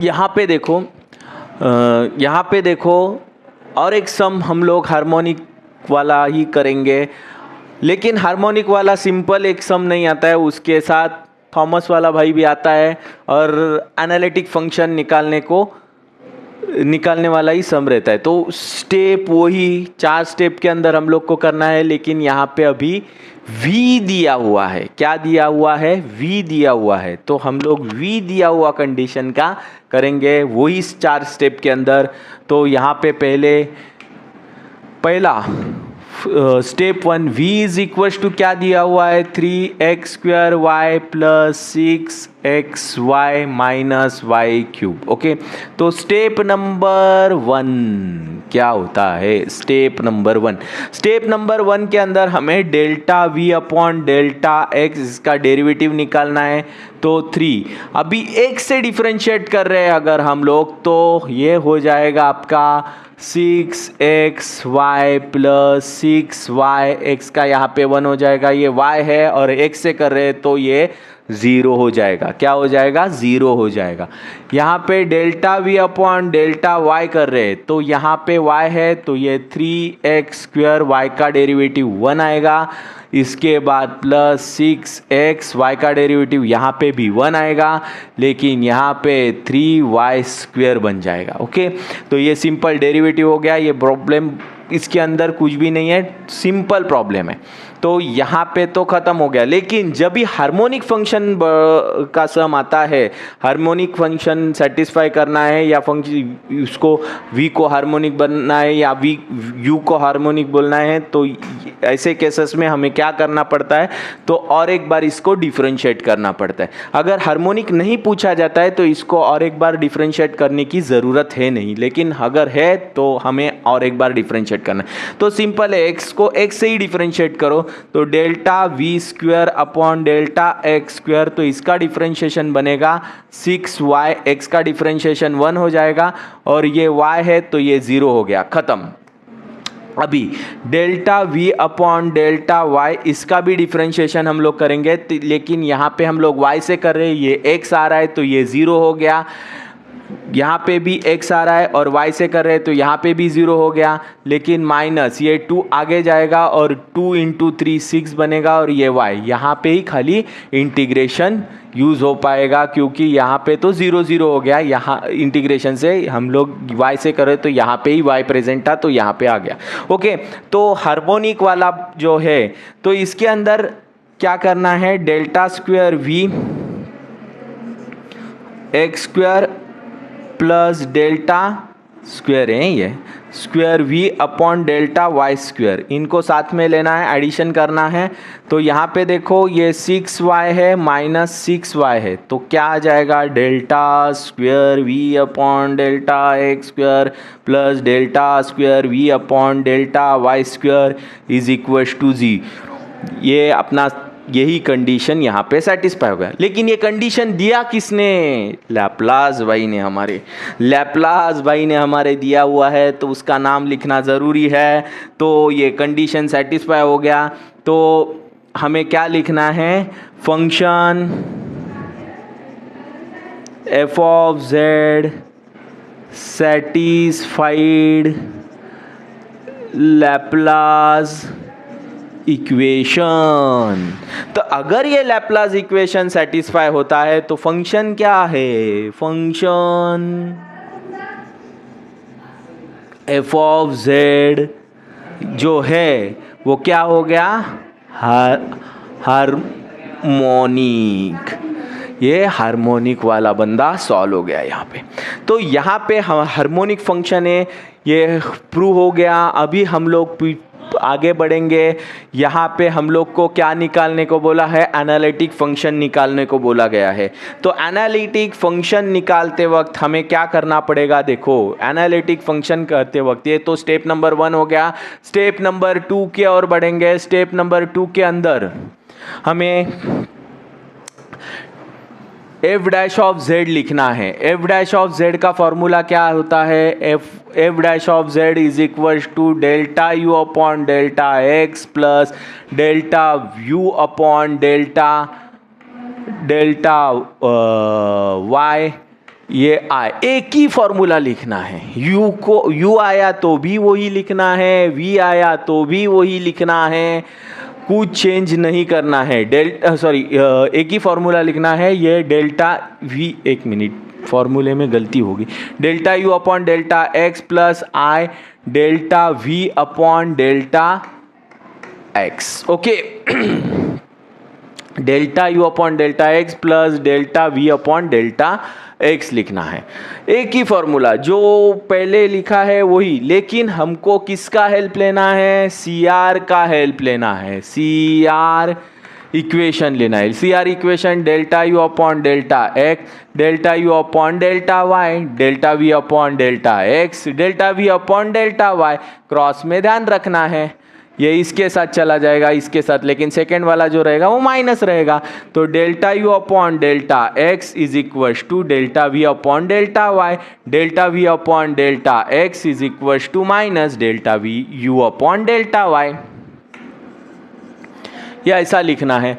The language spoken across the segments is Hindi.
यहाँ पे देखो, यहाँ पे देखो, और एक सम हम लोग हार्मोनिक वाला ही करेंगे, लेकिन हार्मोनिक वाला सिंपल एक सम नहीं आता है, उसके साथ थॉमस वाला भाई भी आता है और एनालिटिक फंक्शन निकालने वाला ही सम रहता है। तो स्टेप वही 4 स्टेप के अंदर हम लोग को करना है, लेकिन यहाँ पे अभी v दिया हुआ है। क्या दिया हुआ है? v दिया हुआ है। तो हम लोग v दिया हुआ कंडीशन का करेंगे वही 4 स्टेप के अंदर। तो यहाँ पे पहला step 1 v is equal to क्या दिया हुआ है? 3x² y plus 6xy minus y cube. Okay, तो स्टेप नंबर 1 क्या होता है? स्टेप नंबर 1 के अंदर हमें delta v upon delta x इसका डेरिवेटिव निकालना है। तो 3 अभी x से डिफरेंशिएट कर रहे हैं अगर हम लोग, तो ये हो जाएगा आपका 6xy प्लस 6yx का यहाँ पे 1 हो जाएगा, ये y है, और x से कर रहे हैं तो ये 0 हो जाएगा। क्या हो जाएगा? 0 हो जाएगा। यहाँ पे delta v upon delta y कर रहे हैं, तो यहाँ पे y है तो ये 3x² y का डेरिवेटिव 1 आएगा। इसके बाद प्लस 6x y का डेरिवेटिव यहाँ पे भी 1 आएगा, लेकिन यहाँ पे 3y² बन जाएगा। ओके, तो ये सिंपल डेरिवेटिव हो गया। ये प्रॉब्लम, इसके अंदर कुछ भी नहीं है, सिंपल प्रॉब्लम है। तो यहाँ पे तो ख़त्म हो गया। लेकिन जब भी हार्मोनिक फंक्शन का सम आता है, हार्मोनिक फंक्शन सेटिस्फाई करना है, या फंक्शन उसको v को हार्मोनिक बनना है या v u को हार्मोनिक बोलना है, तो ऐसे केसेस में हमें क्या करना पड़ता है? तो और एक बार इसको डिफरेंशिएट करना पड़ता है। अगर हार्मोनिक नहीं पूछा जाता है तो इसको और एक बार डिफरेंशिएट करने की ज़रूरत है नहीं, लेकिन अगर है तो हमें और एक बार डिफरेंशिएट करना है। तो सिंपल है, x को x से ही डिफरेंशिएट करो, तो delta v² upon delta x², तो इसका डिफरेंशिएशन बनेगा 6y, x का डिफरेंशिएशन 1 हो जाएगा, और ये y है तो ये 0 हो गया, ख़त्म। अभी delta v upon delta y इसका भी डिफरेंशिएशन हम लोग करेंगे, लेकिन यहाँ पे हम लोग y से कर रहे हैं, ये x आ रहा है तो ये 0 हो गया। यहाँ पे भी x आ रहा है और y से कर रहे हैं तो यहाँ पे भी 0 हो गया, लेकिन माइनस ये 2 आगे जाएगा और 2 इंटू 3 6 बनेगा, और ये y यहाँ पे ही खाली इंटीग्रेशन यूज़ हो पाएगा, क्योंकि यहाँ पे तो 0 0 हो गया। यहाँ इंटीग्रेशन से हम लोग y से कर रहे तो यहाँ पे ही y प्रेजेंट था तो यहाँ पे आ गया। ओके, तो हार्मोनिक वाला जो है, तो इसके अंदर क्या करना है? Delta square v x² plus delta square है, ये square v upon delta y², इनको साथ में लेना है, एडिशन करना है। तो यहाँ पे देखो ये 6y है माइनस 6y है, तो क्या आ जाएगा? Delta square v upon delta x² plus delta square v upon delta y² is equal to 0। ये अपना यही कंडीशन यहाँ पे सेटिस्फाई हो गया। लेकिन ये कंडीशन दिया किसने? लैप्लास भाई ने, हमारे लैप्लास भाई ने हमारे दिया हुआ है, तो उसका नाम लिखना ज़रूरी है। तो ये कंडीशन सेटिस्फाई हो गया, तो हमें क्या लिखना है? Function f of z satisfied Laplace equation. तो अगर ये लैप्लास इक्वेशन सेटिस्फाई होता है तो फंक्शन क्या है? फंक्शन f ऑफ z जो है वो क्या हो गया? हार्मोनिक। ये हार्मोनिक वाला बंदा सॉल्व हो गया यहाँ पे। तो यहाँ पे हार्मोनिक फंक्शन है, ये प्रूव हो गया। अभी हम लोग आगे बढ़ेंगे। यहाँ पे हम लोग को क्या निकालने को बोला है? एनालिटिक फंक्शन निकालने को बोला गया है। तो एनालिटिक फंक्शन निकालते वक्त हमें क्या करना पड़ेगा? देखो, एनालिटिक फंक्शन करते वक्त ये तो स्टेप नंबर 1 हो गया। स्टेप नंबर 2 की ओर बढ़ेंगे। स्टेप नंबर 2 के अंदर हमें एफ डैश ऑफ जेड लिखना है। एफ डैश ऑफ जेड का फॉर्मूला क्या होता है? F dash of Z is equal to delta you upon delta x plus delta you upon delta Y ये आई, एक ही फॉर्मूला लिखना है। यू को यू आया तो भी वही लिखना है, वी आया तो भी वही लिखना है, कुछ चेंज नहीं करना है। एक ही फॉर्मूला लिखना है, ये डेल्टा वी, एक मिनट फॉर्मूले में गलती होगी, delta you upon delta x plus i delta we upon delta x. Okay, delta you upon delta x plus delta we upon delta x लिखना है। एक ही फॉर्मूला जो पहले लिखा है वही, लेकिन हमको किसका हेल्प लेना है? सी आर का हेल्प लेना है, सी आर इक्वेशन लेना है। C R equation delta you upon delta X delta you upon delta Y delta we upon delta X delta we upon delta Y. Cross में ध्यान रखना है, ये इसके साथ चला जाएगा, इसके साथ, लेकिन सेकेंड वाला जो रहेगा वो माइनस रहेगा। तो delta you upon delta X is equal to delta we upon delta Y delta we upon delta X is equal to minus delta V U upon delta Y. या ऐसा लिखना है।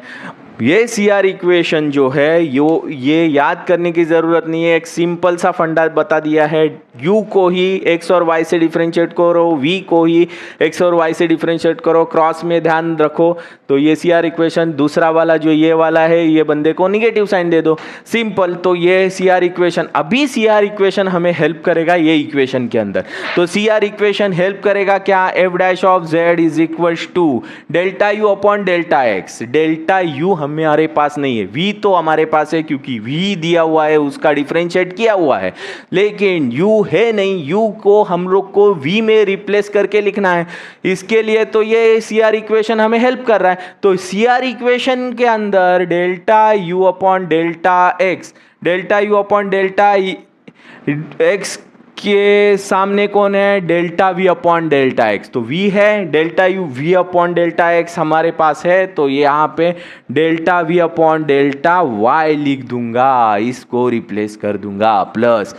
ये सी आर इक्वेशन जो है ये याद करने की ज़रूरत नहीं है, एक सिंपल सा फंडा बता दिया है। u को ही x और y से डिफरेंशिएट करो, v को ही x और y से डिफरेंशिएट करो, क्रॉस में ध्यान रखो। तो ये सी आर इक्वेशन, दूसरा वाला जो ये वाला है ये बंदे को निगेटिव साइन दे दो, सिंपल। तो ये सी आर इक्वेशन, अभी सी आर इक्वेशन हमें हेल्प करेगा ये इक्वेशन के अंदर। तो सी आर इक्वेशन हेल्प करेगा क्या? F dash of Z is equal to delta you upon delta X. Delta U हमारे पास नहीं है, v तो हमारे पास है क्योंकि v दिया हुआ है, उसका डिफरेंशिएट किया हुआ है, लेकिन u है नहीं। u को हम लोग को v में रिप्लेस करके लिखना है, इसके लिए तो ये सी आर इक्वेशन हमें हेल्प कर रहा है। तो सी आर इक्वेशन के अंदर delta u upon delta X, delta u upon delta X के सामने कौन है? Delta we upon delta X. तो v है, delta U V upon delta X हमारे पास है, तो ये यहाँ पे delta we upon delta Y लिख दूंगा, इसको रिप्लेस कर दूंगा, plus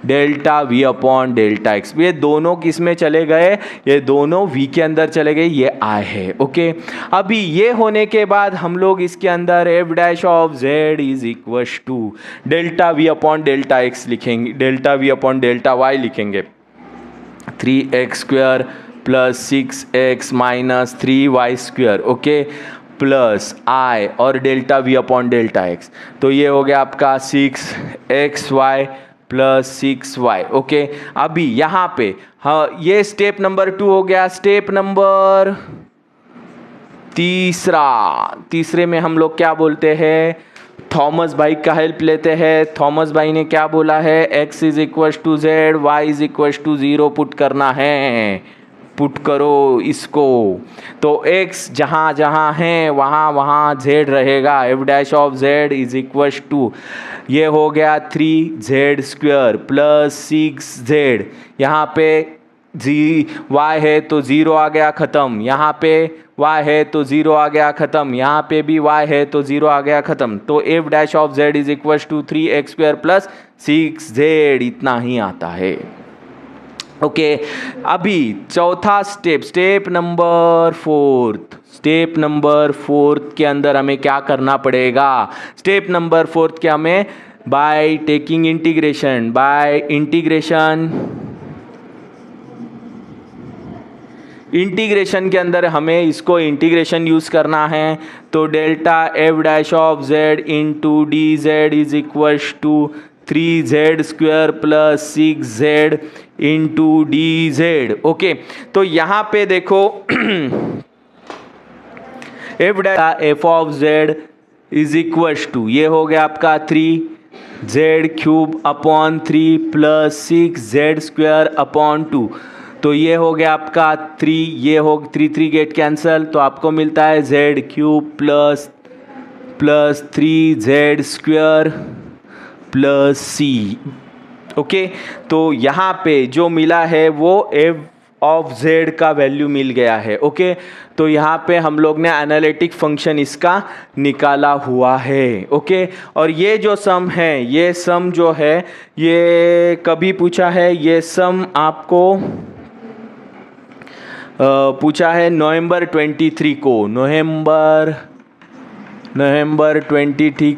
delta we upon delta x. ये दोनों किस में चले गए? ये दोनों v के अंदर चले गए, ये i है। ओके, अभी ये होने के बाद हम लोग इसके अंदर f dash of Z is equal to delta we upon delta x लिखेंगे, delta we upon delta y लिखेंगे। 3x square plus 6x minus 3y square, okay, plus i और delta v upon delta x। तो ये हो गया आपका 6xy प्लस 6y। ओके, अभी यहाँ पे हाँ, ये स्टेप नंबर 2 हो गया। स्टेप नंबर तीसरे में हम लोग क्या बोलते हैं? थॉमस भाई का हेल्प लेते हैं। थॉमस भाई ने क्या बोला है? x is equal to Z, Y is equal to 0 put करना है, पुट करो इसको। तो x जहाँ जहाँ है वहाँ वहाँ z रहेगा। F dash of z is equal to, ये हो गया 3z स्क्वायर प्लस 6z, यहाँ पे y है तो 0 आ गया ख़त्म, यहाँ पे y है तो 0 आ गया ख़त्म, यहाँ पे भी y है तो 0 आ गया ख़त्म। तो F dash of z is equal to 3x square plus 6z, इतना ही आता है। ओके, अभी चौथा स्टेप नंबर 4, स्टेप नंबर 4 के अंदर हमें क्या करना पड़ेगा? स्टेप नंबर 4 के हमें बाय टेकिंग इंटीग्रेशन, इंटीग्रेशन के अंदर हमें इसको इंटीग्रेशन यूज़ करना है। तो delta F dash of Z into D Z is equal to 3z square plus 6z into D Z. Okay, तो यहाँ पे देखो F of Z is equal to, ये हो गया आपका 3z cube upon 3 plus 6z square upon 2। तो ये हो गया आपका 3, ये हो 3 गेट कैंसल, तो आपको मिलता है z cube plus 3z square plus c। Okay, तो यहाँ पे जो मिला है वो f ऑफ z का वैल्यू मिल गया है। ओके, तो यहाँ पे हम लोग ने एनालिटिक फंक्शन इसका निकाला हुआ है। ओके, और ये जो सम है, ये सम जो है ये कभी पूछा है, ये सम आपको पूछा है नवंबर 23 को, नवंबर नवंबर 22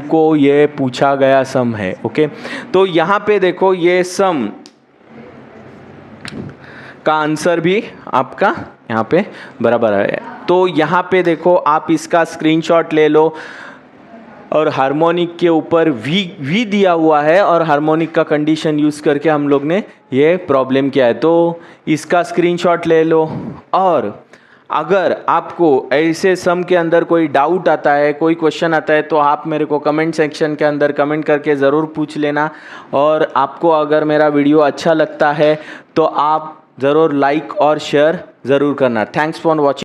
को ये पूछा गया सम है। ओके, तो यहाँ पे देखो ये सम का आंसर भी आपका यहाँ पे बराबर है। तो यहाँ पे देखो आप इसका स्क्रीनशॉट ले लो और हार्मोनिक के ऊपर वी दिया हुआ है और हार्मोनिक का कंडीशन यूज़ करके हम लोग ने ये प्रॉब्लम किया है। तो इसका स्क्रीनशॉट ले लो और अगर आपको ऐसे सम के अंदर कोई डाउट आता है, कोई क्वेश्चन आता है, तो आप मेरे को कमेंट सेक्शन के अंदर कमेंट करके ज़रूर पूछ लेना। और आपको अगर मेरा वीडियो अच्छा लगता है तो आप ज़रूर लाइक और शेयर ज़रूर करना। Thanks for watching.